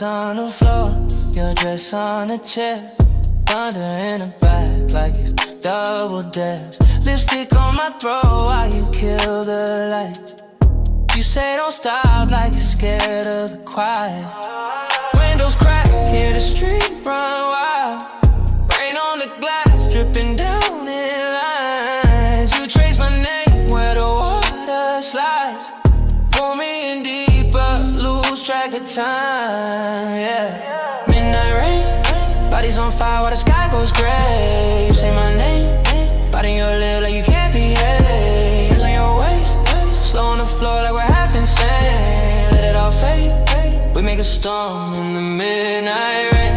Bodies on the floor, your dress on a chair. Thunder in the back like it's double dash. Lipstick on my throat while you kill the lights. You say don't stop like you're scared of the quiet. Windows crack, hear the street run wild. Rain on the glass, dripping down in lines. You trace my name where the water slides. Pull me in deeper, lose track of time, yeah. Midnight rain, bodies on fire while the sky goes gray. You say my name, biting your lip like you can't behave. Hands on your waist, slow on the floor like we're half insane. Let it all fade, we make a storm in the midnight rain.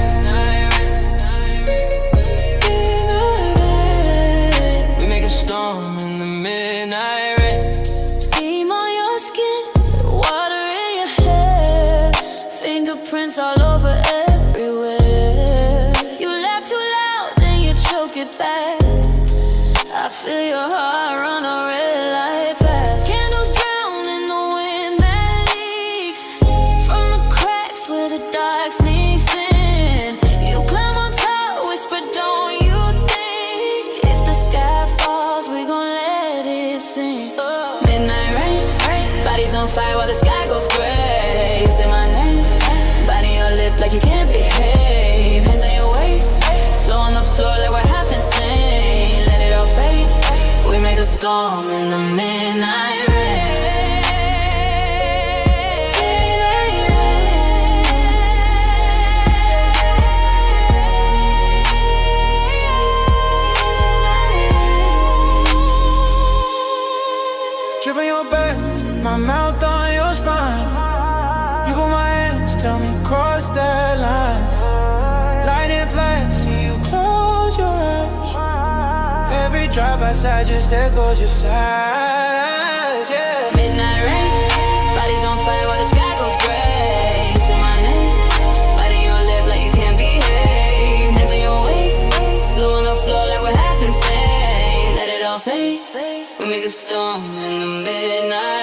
We make a storm in the midnight rain. Steam on your skin, water in your hair, fingerprints all over everywhere. You laugh too loud, then you choke it back. I feel your heart run a red light fast. Candles drown in the wind that leaks from the cracks where the dark sneaks in. You climb on top, whisper, don't you think if the sky falls, we gon' let it sing. Midnight rain, bodies on fire while the sky goes gray. You say my name, biting your lip like you can't behave. Hands on your waist, slow on the floor like we're half insane. Let it all fade, we make a storm in the midnight rain. Drip on your back, my mouth on your spine. You put my hands, tell me cross that line. Lightning flash, see you close your eyes. Every drop outside just echoes your sighs, yeah. Midnight rain, bodies on fire while the sky goes gray. You say my name, biting your lip like you can't behave. Hands on your waist, slow on the floor like we're half insane. Let it all fade, we make a storm in the midnight